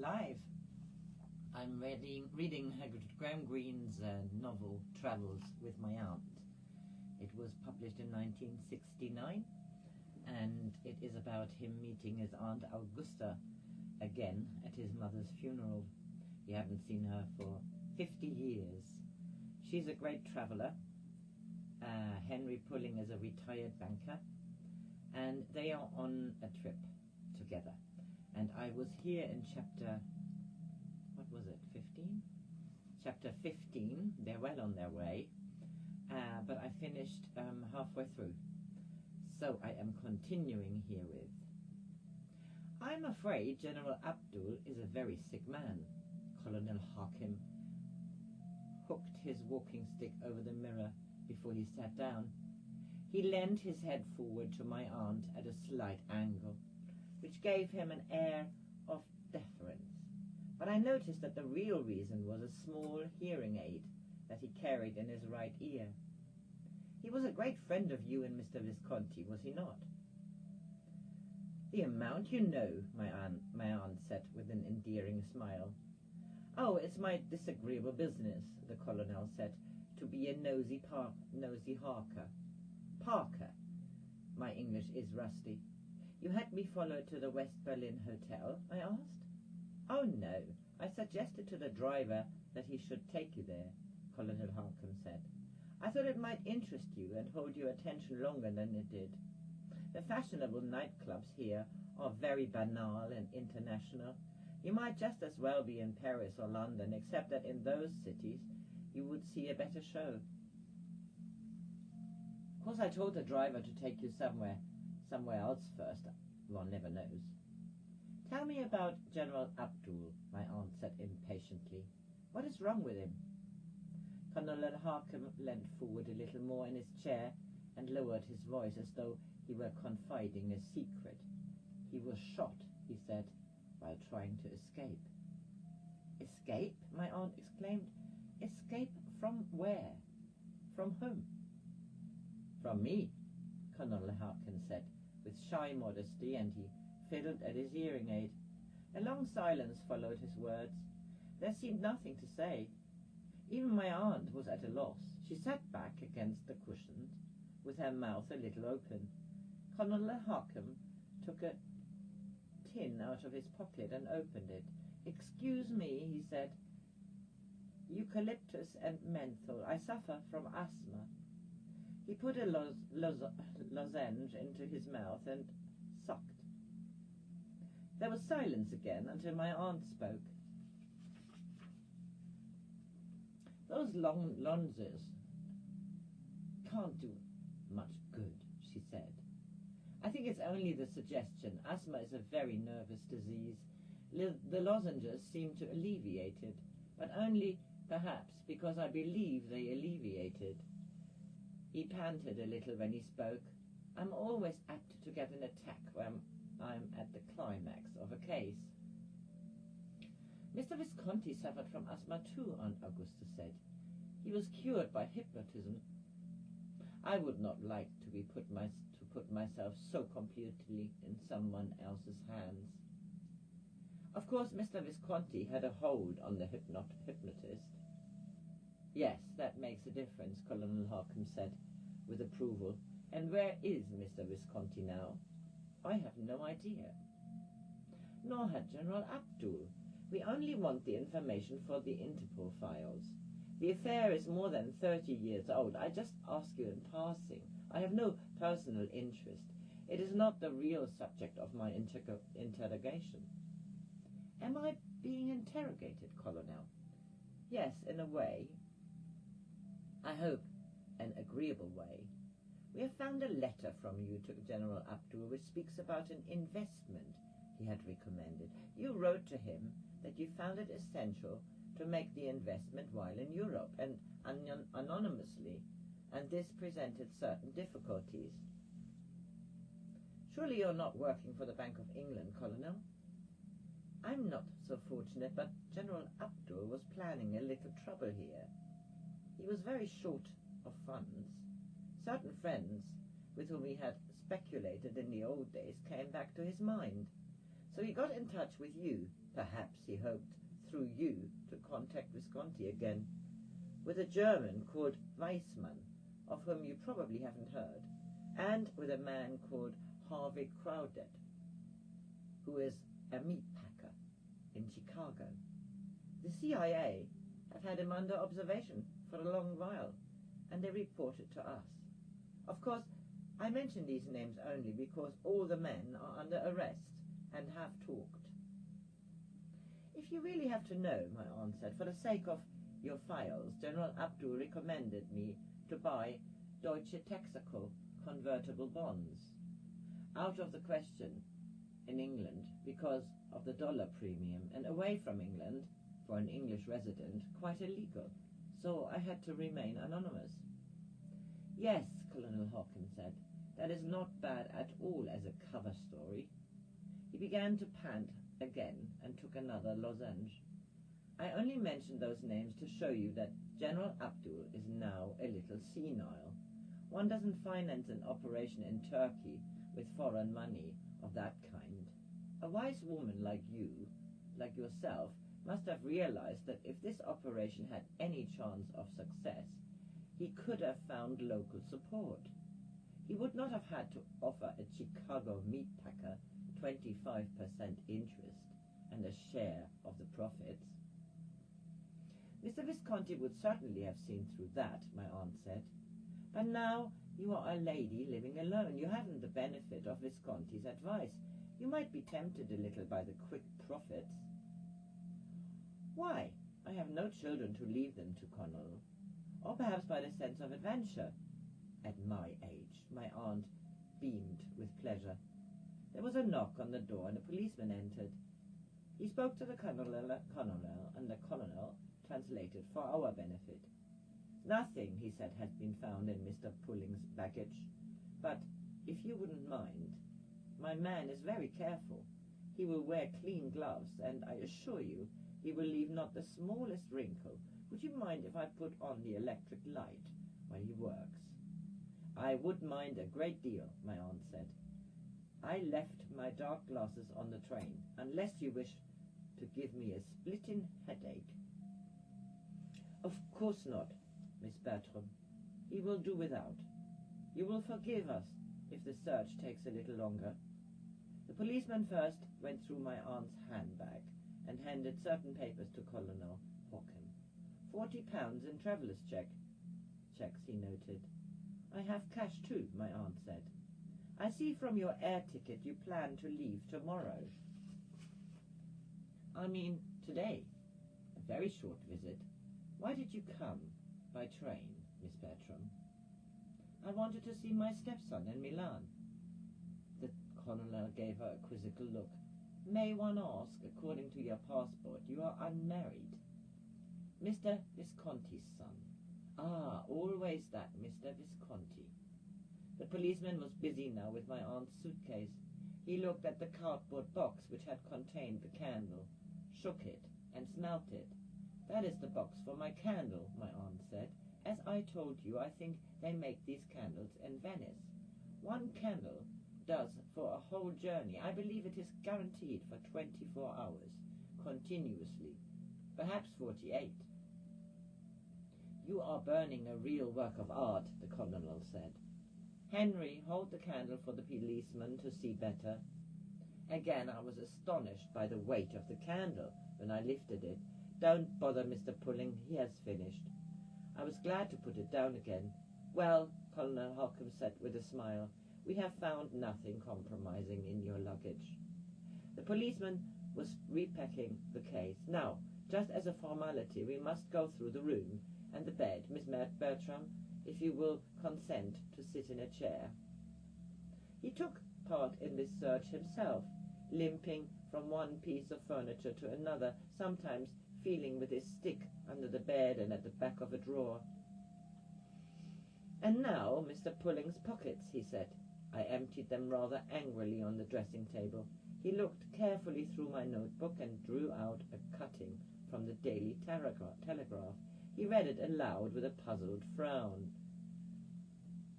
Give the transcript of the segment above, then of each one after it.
live. I'm reading Graham Greene's novel Travels with My Aunt. It was published in 1969, and it is about him meeting his Aunt Augusta again at his mother's funeral. He hadn't seen her for 50 years. She's a great traveller. Henry Pulling is a retired banker, and they are on a trip together. And I was here in chapter, what was it, 15? Chapter 15, they're well on their way, but I finished halfway through. So I am continuing herewith. I'm afraid General Abdul is a very sick man. Colonel Hakim hooked his walking stick over the mirror before he sat down. He leaned his head forward to my aunt at a slight angle, which gave him an air of deference. But I noticed that the real reason was a small hearing aid that he carried in his right ear. He was a great friend of you and Mr. Visconti, was he not? The amount you know, my aunt said with an endearing smile. Oh, it's my disagreeable business, the colonel said, to be a nosy harker. Parker. My English is rusty. You had me followed to the West Berlin Hotel, I asked. Oh, no. I suggested to the driver that he should take you there, Colonel Harkham said. I thought it might interest you and hold your attention longer than it did. The fashionable nightclubs here are very banal and international. You might just as well be in Paris or London, except that in those cities you would see a better show. Of course, I told the driver to take you somewhere else first. One never knows. Tell me about General Abdul, my aunt said impatiently. What is wrong with him? Colonel Harkham leant forward a little more in his chair and lowered his voice as though he were confiding a secret. He was shot, he said, while trying to escape. Escape? My aunt exclaimed. Escape from where? From whom? From me, Colonel Harkham said, with shy modesty, and he fiddled at his hearing aid. A long silence followed his words. There seemed nothing to say. Even my aunt was at a loss. She sat back against the cushions, with her mouth a little open. Colonel Harkham took a tin out of his pocket and opened it. Excuse me, he said. Eucalyptus and menthol. I suffer from asthma. He put a lozenge into his mouth and sucked. There was silence again until my aunt spoke. Those long lunges can't do much good, she said. I think it's only the suggestion. Asthma is a very nervous disease. The lozenges seem to alleviate it, but only perhaps because I believe they alleviated. He panted a little when he spoke. I'm always apt to get an attack when I'm at the climax of a case. Mr. Visconti suffered from asthma too, Aunt Augusta said. He was cured by hypnotism. I would not like to put myself so completely in someone else's hands. Of course, Mr. Visconti had a hold on the hypnotist. Yes, that makes a difference, Colonel Harkham said with approval. And where is Mr. Visconti now? I have no idea. Nor had General Abdul. We only want the information for the Interpol files. The affair is more than 30 years old. I just ask you in passing. I have no personal interest. It is not the real subject of my interrogation. Am I being interrogated, Colonel? Yes, in a way. I hope an agreeable way. We have found a letter from you to General Abdul which speaks about an investment he had recommended. You wrote to him that you found it essential to make the investment while in Europe and anonymously, and this presented certain difficulties. Surely you're not working for the Bank of England, Colonel? I'm not so fortunate, but General Abdul was planning a little trouble here. He was very short of funds. Certain friends with whom he had speculated in the old days came back to his mind. So he got in touch with you, perhaps he hoped, through you, to contact Visconti again, with a German called Weissmann, of whom you probably haven't heard, and with a man called Harvey Crowdet, who is a meat packer in Chicago. The CIA have had him under observation for a long while, and they reported to us. Of course, I mention these names only because all the men are under arrest and have talked. If you really have to know, my aunt said, for the sake of your files, General Abdul recommended me to buy Deutsche Texaco convertible bonds. Out of the question in England because of the dollar premium, and away from England, for an English resident, quite illegal, so I had to remain anonymous. Yes, Colonel Hawkins said, that is not bad at all as a cover story. He began to pant again and took another lozenge. I only mentioned those names to show you that General Abdul is now a little senile. One doesn't finance an operation in Turkey with foreign money of that kind. A wise woman like you, like yourself, must have realized that if this operation had any chance of success, he could have found local support. He would not have had to offer a Chicago meat packer 25% interest and a share of the profits. Mr. Visconti would certainly have seen through that, my aunt said. But now you are a lady living alone. You haven't the benefit of Visconti's advice. You might be tempted a little by the quick profits. Why? I have no children to leave them to Connell. Or perhaps by the sense of adventure. At my age, my aunt beamed with pleasure. There was a knock on the door and a policeman entered. He spoke to the colonel, and the colonel translated for our benefit. Nothing, he said, has been found in Mr. Pulling's baggage, but if you wouldn't mind, my man is very careful. He will wear clean gloves, and I assure you he will leave not the smallest wrinkle. Would you mind if I put on the electric light while he works? I would mind a great deal, my aunt said. I left my dark glasses on the train, unless you wish to give me a splitting headache. Of course not, Miss Bertram. He will do without. You will forgive us if the search takes a little longer. The policeman first went through my aunt's handbag and handed certain papers to Colonel Hawken. £40 in traveller's checks, he noted. I have cash too, my aunt said. I see from your air ticket you plan to leave tomorrow. I mean, today. A very short visit. Why did you come by train, Miss Bertram? I wanted to see my stepson in Milan. The colonel gave her a quizzical look. May one ask, according to your passport, you are unmarried? Mr. Visconti's son. Ah, always that, Mr. Visconti. The policeman was busy now with my aunt's suitcase. He looked at the cardboard box which had contained the candle, shook it, and smelt it. That is the box for my candle, my aunt said. As I told you, I think they make these candles in Venice. One candle does for a whole journey. I believe it is guaranteed for 24 hours, continuously, perhaps 48. You are burning a real work of art, the colonel said. Henry, hold the candle for the policeman to see better. Again I was astonished by the weight of the candle when I lifted it. Don't bother, Mr. Pulling, he has finished. I was glad to put it down again. Well, Colonel Hawkins said with a smile, we have found nothing compromising in your luggage. The policeman was repacking the case. Now, just as a formality, we must go through the room and the bed. Miss Bertram, if you will consent to sit in a chair. He took part in this search himself, limping from one piece of furniture to another, sometimes feeling with his stick under the bed and at the back of a drawer. And now, Mr. Pulling's pockets, he said. I emptied them rather angrily on the dressing table. He looked carefully through my notebook and drew out a cutting from the Daily Telegraph. He read it aloud with a puzzled frown.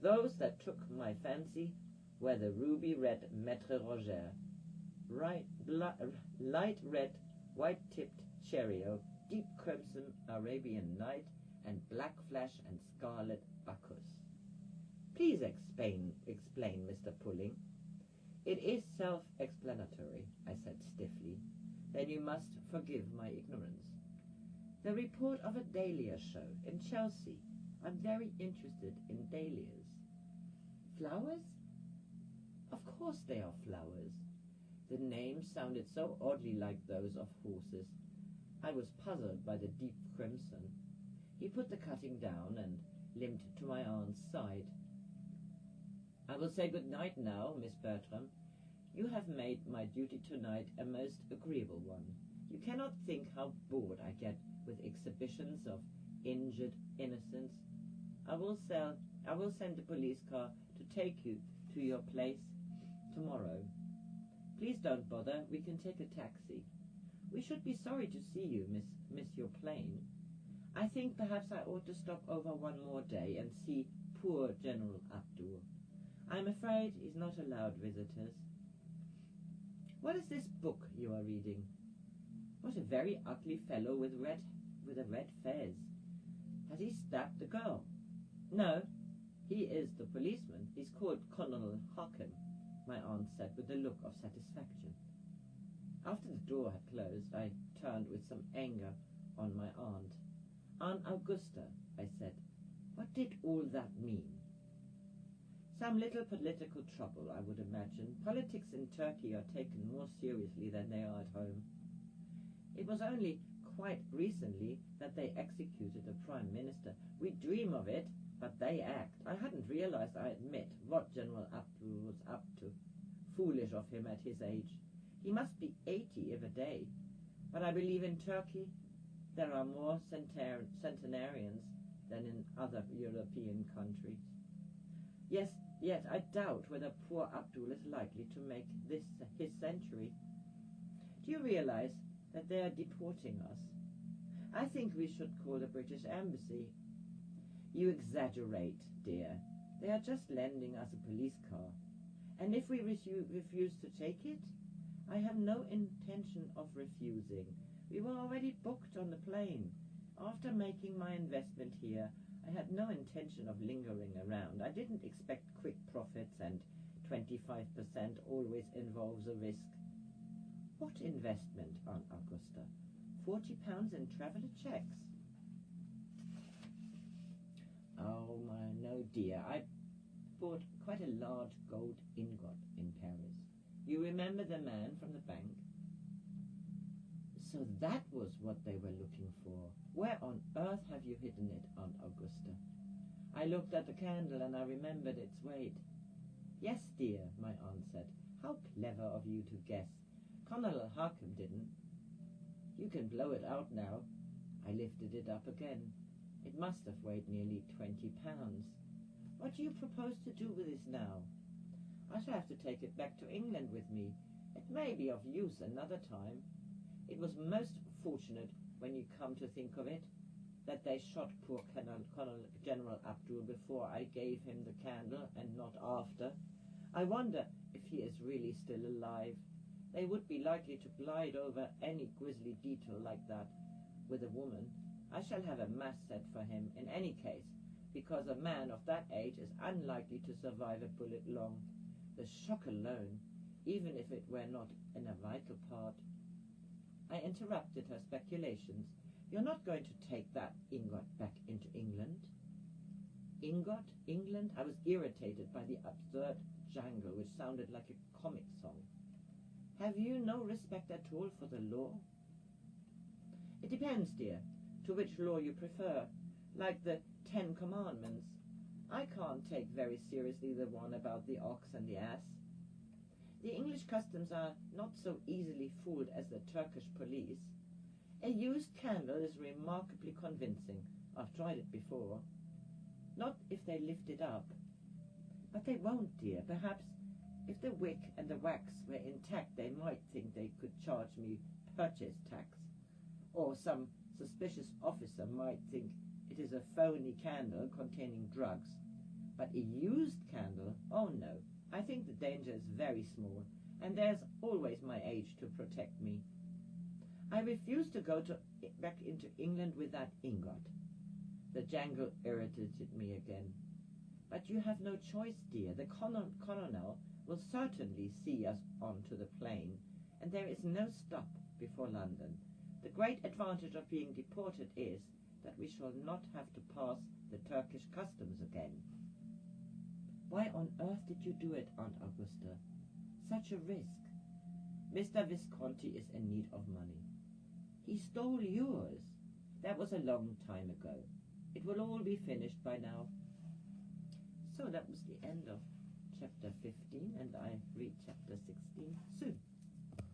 Those that took my fancy were the ruby-red Maître Roger, light red white-tipped Cheerio, deep crimson Arabian Night, and black flash and scarlet Bacchus. Please explain, Mr. Pulling. It is self-explanatory, I said stiffly. Then you must forgive my ignorance. The report of a dahlia show in Chelsea. I'm very interested in dahlias. Flowers? Of course they are flowers. The name sounded so oddly like those of horses. I was puzzled by the deep crimson. He put the cutting down and limped to my aunt's side. I will say good night now, Miss Bertram. You have made my duty tonight a most agreeable one. You cannot think how bored I get with exhibitions of injured innocence. I will send a police car to take you to your place tomorrow. Please don't bother. We can take a taxi. We should be sorry to see you miss your plane. I think perhaps I ought to stop over one more day and see poor General Abdul. I'm afraid he's not allowed visitors. What is this book you are reading? What a very ugly fellow with a red fez. Has he stabbed the girl? No, he is the policeman. He's called Colonel Harkham, my aunt said with a look of satisfaction. After the door had closed, I turned with some anger on my aunt. Aunt Augusta, I said, what did all that mean? Some little political trouble, I would imagine. Politics in Turkey are taken more seriously than they are at home. It was only quite recently that they executed a prime minister. We dream of it, but they act. I hadn't realized, I admit, what General Abdul was up to. Foolish of him at his age. He must be 80 if a day. But I believe in Turkey there are more centenarians than in other European countries. Yes, yet I doubt whether poor Abdul is likely to make this his century. Do you realize that they are deporting us? I think we should call the British Embassy. You exaggerate, dear. They are just lending us a police car. And if we refuse to take it, I have no intention of refusing. We were already booked on the plane. After making my investment here, I had no intention of lingering around. I didn't expect quick profits, and 25% always involves a risk. What investment, Aunt Augusta? £40 in traveller checks? Oh, no, dear. I bought quite a large gold ingot in Paris. You remember the man from the bank? So that was what they were looking for. Where on earth have you hidden it, Aunt Augusta? I looked at the candle and I remembered its weight. Yes, dear, my aunt said. How clever of you to guess. Colonel Harkham didn't. You can blow it out now. I lifted it up again. It must have weighed nearly 20 pounds. What do you propose to do with this now? I shall have to take it back to England with me. It may be of use another time. It was most fortunate, when you come to think of it, that they shot poor General Abdul before I gave him the candle and not after. I wonder if he is really still alive. They would be likely to glide over any grisly detail like that with a woman. I shall have a mass set for him in any case, because a man of that age is unlikely to survive a bullet long. The shock alone, even if it were not in a vital part. I interrupted her speculations. You're not going to take that ingot back into England? Ingot? England? I was irritated by the absurd jangle which sounded like a comic song. Have you no respect at all for the law? It depends, dear, to which law you prefer. Like the 10 Commandments. I can't take very seriously the one about the ox and the ass. The English customs are not so easily fooled as the Turkish police. A used candle is remarkably convincing. I've tried it before. Not if they lift it up. But they won't, dear. Perhaps if the wick and the wax were intact, they might think they could charge me purchase tax. Or some suspicious officer might think it is a phony candle containing drugs. But a used candle? Oh no. I think the danger is very small, and there's always my age to protect me. I refuse to go back into England with that ingot. The jangle irritated me again. But you have no choice, dear. The colonel will certainly see us onto the plane, and there is no stop before London. The great advantage of being deported is that we shall not have to pass the Turkish customs again. Why on earth did you do it, Aunt Augusta? Such a risk. Mr. Visconti is in need of money. He stole yours. That was a long time ago. It will all be finished by now. So that was the end of chapter 15, and I read chapter 16 soon.